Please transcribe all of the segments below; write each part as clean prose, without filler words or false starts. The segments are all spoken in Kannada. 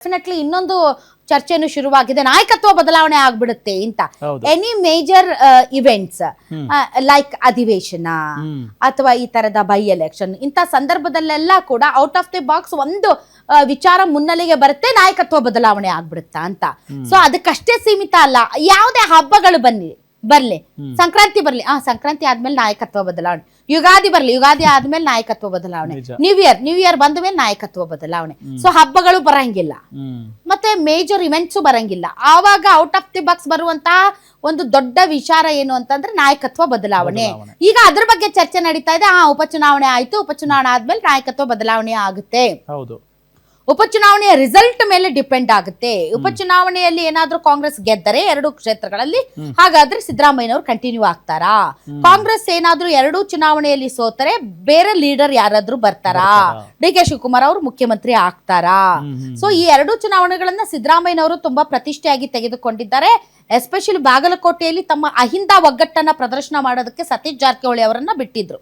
ಡೆಫಿನೆಟ್ಲಿ ಇನ್ನೊಂದು ಚರ್ಚೆನು ಶುರುವಾಗಿದೆ, ನಾಯಕತ್ವ ಬದಲಾವಣೆ ಆಗ್ಬಿಡುತ್ತೆ ಅಂತ. ಎನಿ ಮೇಜರ್ ಇವೆಂಟ್ಸ್ ಲೈಕ್ ಅಧಿವೇಶನ ಅಥವಾ ಈ ತರದ ಬೈ ಎಲೆಕ್ಷನ್ ಇಂಥ ಸಂದರ್ಭದಲ್ಲೆಲ್ಲ ಕೂಡ ಔಟ್ ಆಫ್ ದಿ ಬಾಕ್ಸ್ ಒಂದು ವಿಚಾರ ಮುನ್ನೆಲೆಗೆ ಬರುತ್ತೆ, ನಾಯಕತ್ವ ಬದಲಾವಣೆ ಆಗ್ಬಿಡುತ್ತಾ ಅಂತ. ಸೊ ಅದಕ್ಕಷ್ಟೇ ಸೀಮಿತ ಅಲ್ಲ, ಯಾವುದೇ ಹಬ್ಬಗಳು ಬರ್ಲಿ, ಸಂಕ್ರಾಂತಿ ಬರ್ಲಿ, ಸಂಕ್ರಾಂತಿ ಆದ್ಮೇಲೆ ನಾಯಕತ್ವ ಬದಲಾವಣೆ, ಯುಗಾದಿ ಬರ್ಲಿ, ಯುಗಾದಿ ಆದ್ಮೇಲೆ ನಾಯಕತ್ವ ಬದಲಾವಣೆ, ನ್ಯೂ ಇಯರ್ ಬಂದ ಮೇಲೆ ನಾಯಕತ್ವ ಬದಲಾವಣೆ. ಸೊ ಹಬ್ಬಗಳು ಬರಂಗಿಲ್ಲ, ಮತ್ತೆ ಮೇಜರ್ ಇವೆಂಟ್ಸ್ ಬರಂಗಿಲ್ಲ. ಆವಾಗ ಔಟ್ ಆಫ್ ದಿ ಬಾಕ್ಸ್ ಬರುವಂತಹ ಒಂದು ದೊಡ್ಡ ವಿಚಾರ ಏನು ಅಂತಂದ್ರೆ ನಾಯಕತ್ವ ಬದಲಾವಣೆ. ಈಗ ಅದ್ರ ಬಗ್ಗೆ ಚರ್ಚೆ ನಡೀತಾ ಇದೆ. ಉಪಚುನಾವಣೆ ಆಯ್ತು, ಉಪಚುನಾವಣೆ ಆದ್ಮೇಲೆ ನಾಯಕತ್ವ ಬದಲಾವಣೆ ಆಗುತ್ತೆ. ಉಪಚುನಾವಣೆಯ ರಿಸಲ್ಟ್ ಮೇಲೆ ಡಿಪೆಂಡ್ ಆಗುತ್ತೆ. ಉಪಚುನಾವಣೆಯಲ್ಲಿ ಏನಾದ್ರೂ ಕಾಂಗ್ರೆಸ್ ಗೆದ್ದರೆ 2 ಕ್ಷೇತ್ರಗಳಲ್ಲಿ, ಹಾಗಾದ್ರೆ ಸಿದ್ದರಾಮಯ್ಯನವರು ಕಂಟಿನ್ಯೂ ಆಗ್ತಾರಾ? ಕಾಂಗ್ರೆಸ್ ಏನಾದ್ರೂ 2 ಚುನಾವಣೆಯಲ್ಲಿ ಸೋತರೆ ಬೇರೆ ಲೀಡರ್ ಯಾರಾದ್ರೂ ಬರ್ತಾರಾ? ಡಿ ಕೆ ಶಿವಕುಮಾರ್ ಅವರು ಮುಖ್ಯಮಂತ್ರಿ ಆಗ್ತಾರಾ? ಸೊ ಈ 2 ಚುನಾವಣೆಗಳನ್ನ ಸಿದ್ದರಾಮಯ್ಯನವರು ತುಂಬಾ ಪ್ರತಿಷ್ಠೆಯಾಗಿ ತೆಗೆದುಕೊಂಡಿದ್ದಾರೆ. ಎಸ್ಪೆಷಲಿ ಬಾಗಲಕೋಟೆಯಲ್ಲಿ ತಮ್ಮ ಅಹಿಂದ ಒಗ್ಗಟ್ಟನ್ನ ಪ್ರದರ್ಶನ ಮಾಡೋದಕ್ಕೆ ಸತೀಶ್ ಜಾರಕಿಹೊಳಿ ಅವರನ್ನ ಬಿಟ್ಟಿದ್ರು.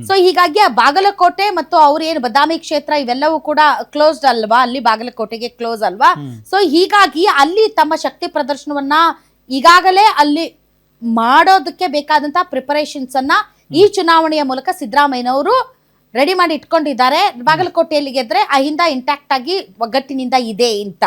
ಸೊ ಹೀಗಾಗಿ ಬಾಗಲಕೋಟೆ ಮತ್ತು ಅವ್ರ ಏನು ಬದಾಮಿ ಕ್ಷೇತ್ರ ಇವೆಲ್ಲವೂ ಕೂಡ ಕ್ಲೋಸ್ಡ್ ಅಲ್ವಾ, ಅಲ್ಲಿ ಬಾಗಲಕೋಟೆಗೆ ಕ್ಲೋಸ್ ಅಲ್ವಾ. ಸೊ ಹೀಗಾಗಿ ಅಲ್ಲಿ ತಮ್ಮ ಶಕ್ತಿ ಪ್ರದರ್ಶನವನ್ನ ಈಗಾಗಲೇ ಅಲ್ಲಿ ಮಾಡೋದಕ್ಕೆ ಬೇಕಾದಂತಹ ಪ್ರಿಪರೇಷನ್ಸ್ ಅನ್ನ ಈ ಚುನಾವಣೆಯ ಮೂಲಕ ಸಿದ್ದರಾಮಯ್ಯನವರು ರೆಡಿ ಮಾಡಿ ಇಟ್ಕೊಂಡಿದ್ದಾರೆ. ಬಾಗಲಕೋಟೆಯಲ್ಲಿ ಗೆದ್ರೆ ಅಹಿಂದ ಇಂಟ್ಯಾಕ್ಟ್ ಆಗಿ ಒಗ್ಗಟ್ಟಿನಿಂದ ಇದೆ ಅಂತ.